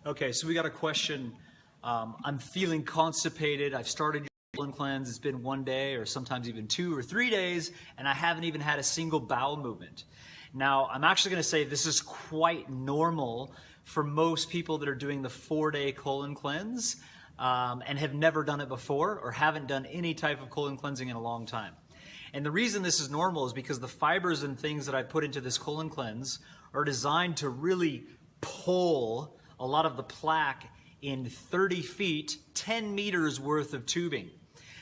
Okay, so we got a question. I'm feeling constipated. I've started your colon cleanse. It's been 1 day or sometimes even 2 or 3 days, and I haven't even had a single bowel movement. Now, I'm actually going to say this is quite normal for most people that are doing the 4-day colon cleanse and have never done it before or haven't done any type of colon cleansing in a long time. And the reason this is normal is because the fibers and things that I put into this colon cleanse are designed to really pull a lot of the plaque in 30 feet, 10 meters worth of tubing.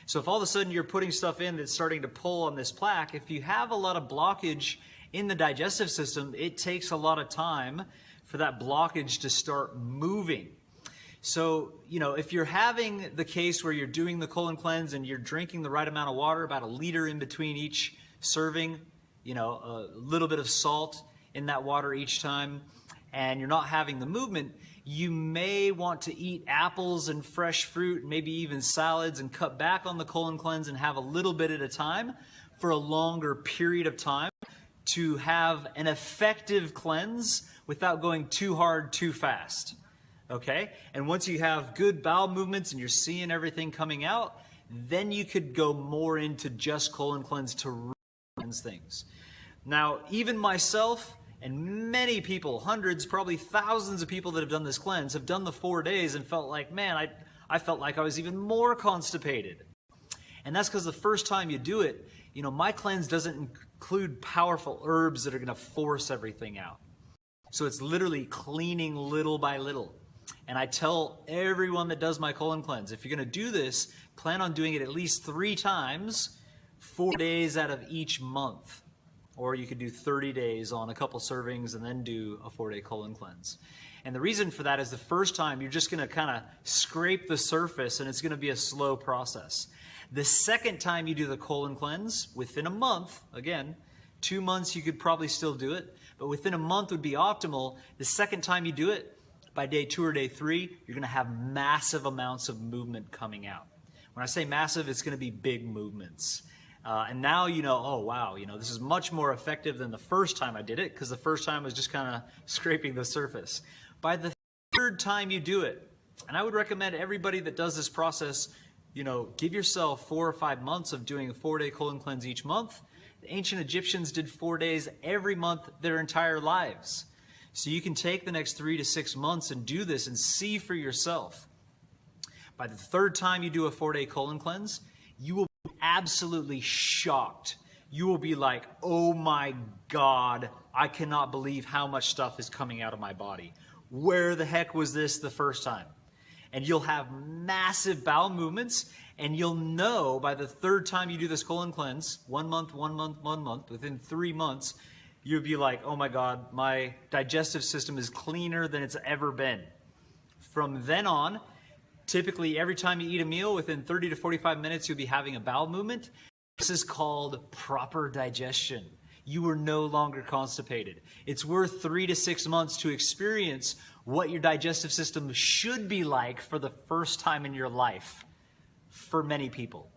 So if all of a sudden you're putting stuff in that's starting to pull on this plaque, if you have a lot of blockage in the digestive system, it takes a lot of time for that blockage to start moving. So, if you're having the case where you're doing the colon cleanse and you're drinking the right amount of water, about 1 liter in between each serving, a little bit of salt in that water each time, and you're not having the movement, you may want to eat apples and fresh fruit, maybe even salads, and cut back on the colon cleanse and have a little bit at a time for a longer period of time to have an effective cleanse without going too hard, too fast. Okay? And once you have good bowel movements and you're seeing everything coming out, then you could go more into just colon cleanse to cleanse things. Now, even myself and many people, hundreds, probably thousands of people that have done this cleanse have done the 4 days and felt like, man, I felt like I was even more constipated. And that's because the first time you do it, my cleanse doesn't include powerful herbs that are going to force everything out. So it's literally cleaning little by little. And I tell everyone that does my colon cleanse, if you're going to do this, plan on doing it at least 3 times, 4 days out of each month. Or you could do 30 days on a couple servings and then do a 4-day colon cleanse. And the reason for that is the first time you're just going to kind of scrape the surface and it's going to be a slow process. The second time you do the colon cleanse, within a month, again, 2 months you could probably still do it, but within a month would be optimal. The second time you do it, by day 2 or day 3, you're going to have massive amounts of movement coming out. When I say massive, it's going to be big movements. And now oh wow, this is much more effective than the first time I did it, because the first time I was just kind of scraping the surface. By the third time you do it, and I would recommend everybody that does this process, give yourself 4 or 5 months of doing a 4-day colon cleanse each month. The ancient Egyptians did 4 days every month their entire lives. So you can take the next 3 to 6 months and do this and see for yourself. By the third time you do a 4-day colon cleanse, you will be absolutely shocked. You will be like, oh my God, I cannot believe how much stuff is coming out of my body. Where the heck was this the first time? And you'll have massive bowel movements, and you'll know by the third time you do this colon cleanse, 1 month, 1 month, 1 month, within 3 months, you'll be like, oh my God, my digestive system is cleaner than it's ever been. From then on, typically every time you eat a meal, within 30 to 45 minutes, you'll be having a bowel movement. This is called proper digestion. You are no longer constipated. It's worth 3 to 6 months to experience what your digestive system should be like for the first time in your life for many people.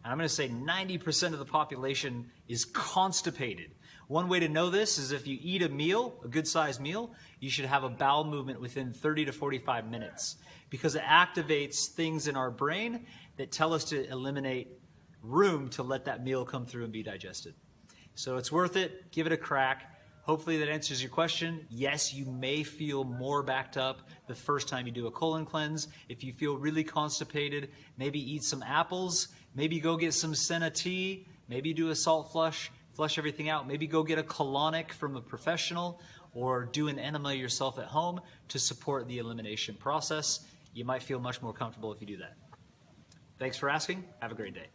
And I'm going to say 90% of the population is constipated. One way to know this is if you eat a meal, a good-sized meal, you should have a bowel movement within 30 to 45 minutes, because it activates things in our brain that tell us to eliminate room to let that meal come through and be digested. So it's worth it. Give it a crack. Hopefully that answers your question. Yes, you may feel more backed up the first time you do a colon cleanse. If you feel really constipated, maybe eat some apples, maybe go get some senna tea, maybe do a salt flush everything out. Maybe go get a colonic from a professional or do an enema yourself at home to support the elimination process. You might feel much more comfortable if you do that. Thanks for asking. Have a great day.